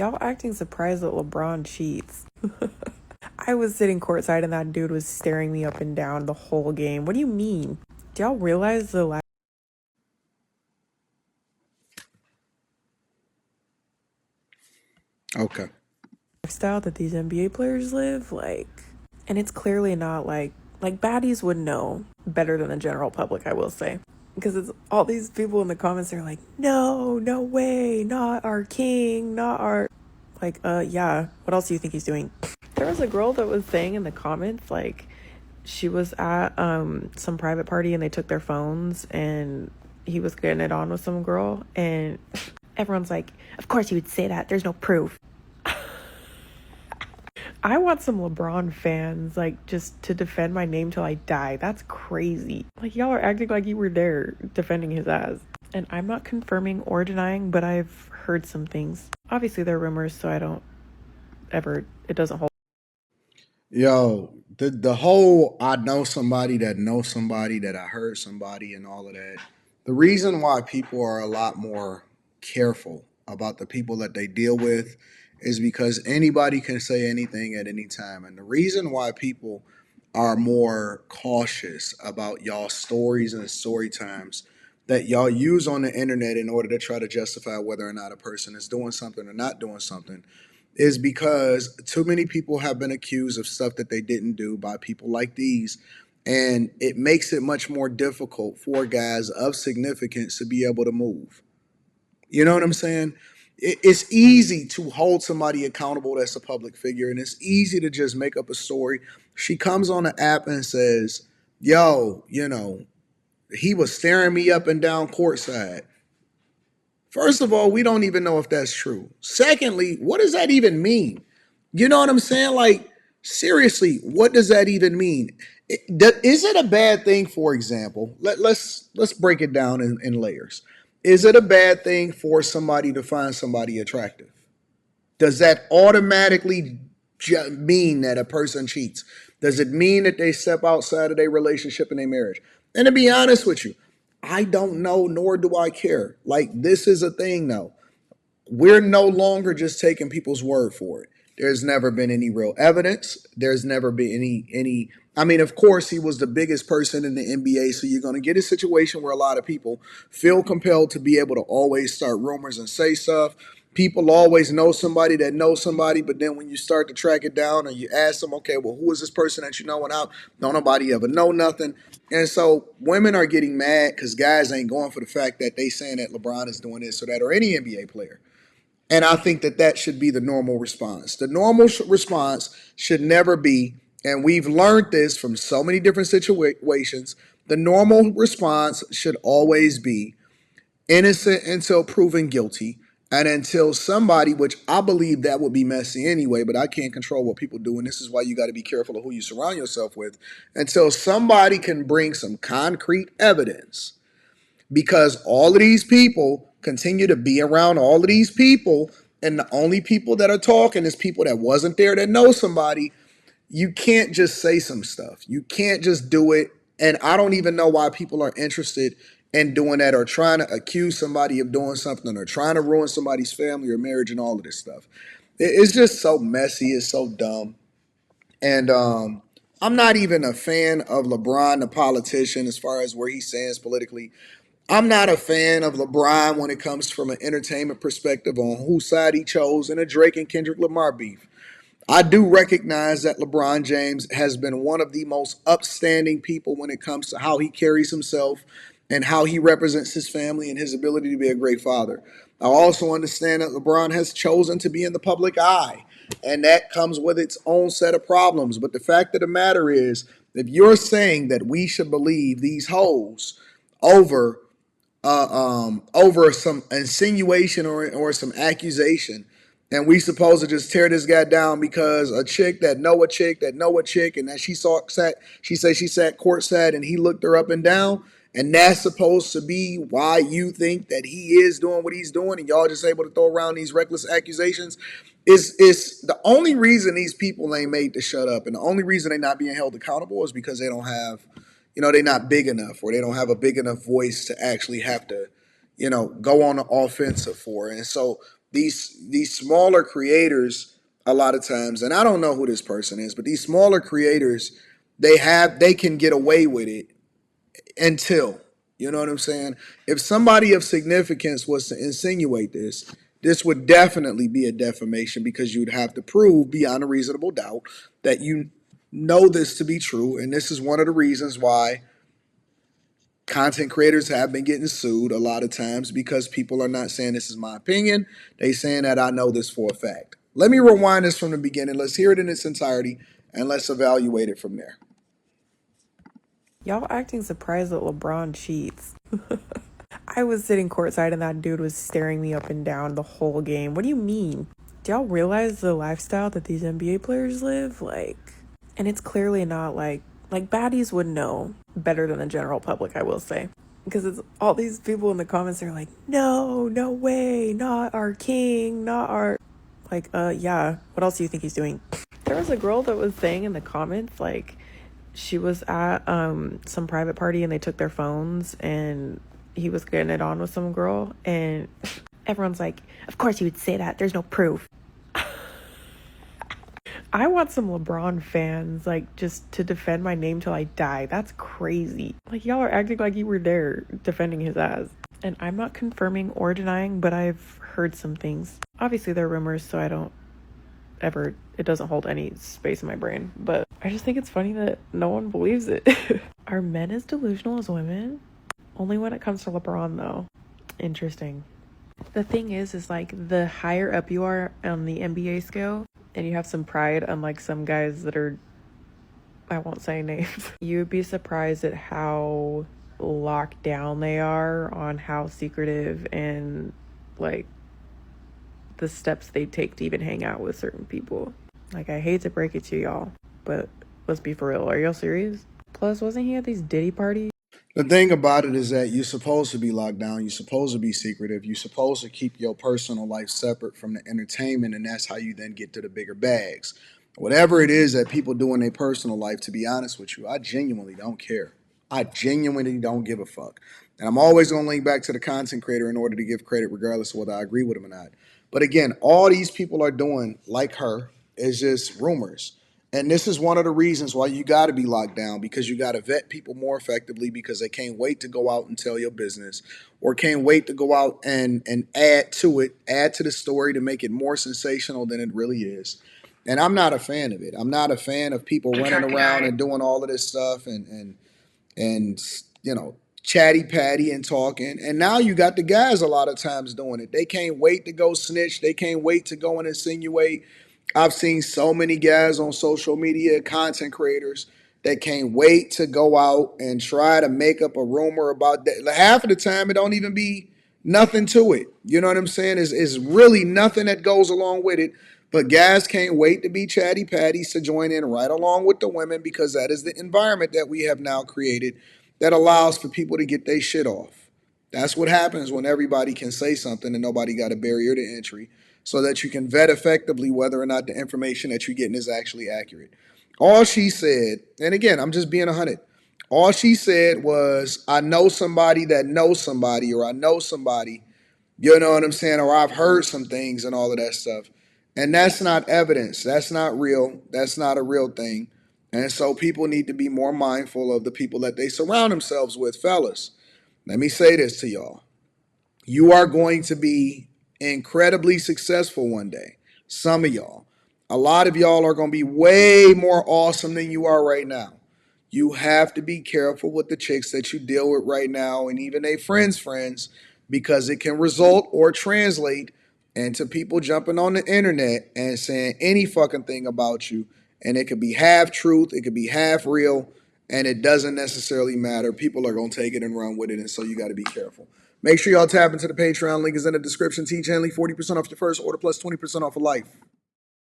Y'all acting surprised that LeBron cheats. I was sitting courtside and that dude was staring me up and down the whole game. What do you mean? Do y'all realize the Okay. lifestyle that these NBA players live? And it's clearly not like baddies would know better than the general public, I will say. Because it's all these people in the comments are like, no, no way, not our king, not our yeah, what else do you think he's doing? There was a girl that was saying in the comments, like, she was at some private party and they took their phones and he was getting it on with some girl and everyone's like, of course you would say that, there's no proof. I want some LeBron fans, like, just to defend my name till I die. That's crazy. Like, y'all are acting like you were there defending his ass. And I'm not confirming or denying, but I've heard some things. Obviously, they're rumors, so I don't ever, it doesn't hold. Yo, the whole I know somebody that knows somebody that I heard somebody and all of that. The reason why people are a lot more careful about the people that they deal with is because anybody can say anything at any time. And the reason why people are more cautious about y'all stories and story times that y'all use on the internet in order to try to justify whether or not a person is doing something or not doing something is because too many people have been accused of stuff that they didn't do by people like these. And it makes it much more difficult for guys of significance to be able to move. You know what I'm saying? It's easy to hold somebody accountable that's a public figure, and it's easy to just make up a story. She comes on the app and says, yo, he was staring me up and down courtside. First of all, we don't even know if that's true. Secondly, what does that even mean? You know what I'm saying? Like, seriously, what does that even mean? Is it a bad thing, for example? Let's break it down in layers. Is it a bad thing for somebody to find somebody attractive? Does that automatically mean that a person cheats? Does it mean that they step outside of their relationship and their marriage? And to be honest with you, I don't know, nor do I care. Like, this is a thing, though. We're no longer just taking people's word for it. There's never been any real evidence. There's never been any. I mean, of course, he was the biggest person in the NBA, so you're going to get a situation where a lot of people feel compelled to be able to always start rumors and say stuff. People always know somebody that knows somebody, but then when you start to track it down and you ask them, okay, well, who is this person that you know and how? Don't nobody ever know nothing. And so women are getting mad because guys ain't going for the fact that they saying that LeBron is doing this or that, or any NBA player. And I think that that should be the normal response. The normal response should never be, and we've learned this from so many different situations, the normal response should always be innocent until proven guilty, and until somebody, which I believe that would be messy anyway, but I can't control what people do, and this is why you got to be careful of who you surround yourself with, until somebody can bring some concrete evidence, because all of these people continue to be around all of these people, and the only people that are talking is people that wasn't there that know somebody. You can't just say some stuff. You can't just do it. And I don't even know why people are interested in doing that, or trying to accuse somebody of doing something, or trying to ruin somebody's family or marriage and all of this stuff. It's just so messy. It's so dumb. And I'm not even a fan of LeBron, the politician, as far as where he stands politically. I'm not a fan of LeBron when it comes from an entertainment perspective on whose side he chose in a Drake and Kendrick Lamar beef. I do recognize that LeBron James has been one of the most upstanding people when it comes to how he carries himself and how he represents his family and his ability to be a great father. I also understand that LeBron has chosen to be in the public eye, and that comes with its own set of problems. But the fact of the matter is, if you're saying that we should believe these hoes over over some insinuation, or some accusation, and we supposed to just tear this guy down because a chick that know a chick that know a chick, and that she said she sat courtside and he looked her up and down, and that's supposed to be why you think that he is doing what he's doing, and y'all just able to throw around these reckless accusations. Is the only reason these people ain't made to shut up, and the only reason they're not being held accountable is because they don't have, they're not big enough, or they don't have a big enough voice to actually have to, go on the offensive for. And so these smaller creators a lot of times, and I don't know who this person is, but these smaller creators, they can get away with it until, you know what I'm saying? If somebody of significance was to insinuate this would definitely be a defamation because you'd have to prove beyond a reasonable doubt that you know this to be true. And this is one of the reasons why content creators have been getting sued a lot of times, because people are not saying this is my opinion. They saying that I know this for a fact. Let me rewind this from the beginning. Let's hear it in its entirety and let's evaluate it from there. Y'all acting surprised that LeBron cheats. I was sitting courtside and that dude was staring me up and down the whole game. What do you mean? Do y'all realize the lifestyle that these NBA players live? Like, and it's clearly not like baddies would know better than the general public, I will say. Because it's all these people in the comments are like, no, no way, not our king, not our like, yeah, what else do you think he's doing? There was a girl that was saying in the comments, like, she was at some private party and they took their phones and he was getting it on with some girl and everyone's like, of course you would say that, there's no proof. I want some LeBron fans, like, just to defend my name till I die. That's crazy. Like, y'all are acting like you were there defending his ass. And I'm not confirming or denying, but I've heard some things. Obviously they're rumors, so I don't ever, it doesn't hold any space in my brain, but I just think it's funny that no one believes it. Are men as delusional as women? Only when it comes to LeBron, though. Interesting. The thing is like, the higher up you are on the NBA scale and you have some pride, unlike some guys that are, I won't say names, you would be surprised at how locked down they are on how secretive and like the steps they take to even hang out with certain people. Like, I hate to break it to y'all, but let's be for real. Are y'all serious? Plus, wasn't he at these Diddy parties? The thing about it is that you're supposed to be locked down. You're supposed to be secretive. You're supposed to keep your personal life separate from the entertainment, and that's how you then get to the bigger bags. Whatever it is that people do in their personal life, to be honest with you, I genuinely don't care. I genuinely don't give a fuck. And I'm always going to link back to the content creator in order to give credit, regardless of whether I agree with him or not. But again, all these people are doing, like her, is just rumors. And this is one of the reasons why you got to be locked down, because you got to vet people more effectively, because they can't wait to go out and tell your business, or can't wait to go out and add to it, add to the story to make it more sensational than it really is. And I'm not a fan of it. I'm not a fan of people running around and doing all of this stuff and you know, chatty patty and talking. And now you got the guys a lot of times doing it. They can't wait to go snitch. They can't wait to go and insinuate. I've seen so many guys on social media, content creators, that can't wait to go out and try to make up a rumor about that. Like, half of the time, it don't even be nothing to it. You know what I'm saying? It's really nothing that goes along with it. But guys can't wait to be chatty patties to join in right along with the women, because that is the environment that we have now created that allows for people to get their shit off. That's what happens when everybody can say something and nobody got a barrier to entry, so that you can vet effectively whether or not the information that you're getting is actually accurate. All she said, and again, I'm just being 100. All she said was, I know somebody that knows somebody, or I know somebody, you know what I'm saying, or I've heard some things and all of that stuff. And that's not evidence. That's not real. That's not a real thing. And so people need to be more mindful of the people that they surround themselves with, fellas. Let me say this to y'all. You are going to be incredibly successful one day. Some of y'all. A lot of y'all are going to be way more awesome than you are right now. You have to be careful with the chicks that you deal with right now, and even a friends, because it can result or translate into people jumping on the internet and saying any fucking thing about you. And it could be half truth, it could be half real, and it doesn't necessarily matter. People are going to take it and run with it, and so you got to be careful. Make sure y'all tap into the Patreon. Link is in the description. T-Chain, 40% off your first order plus 20% off of life.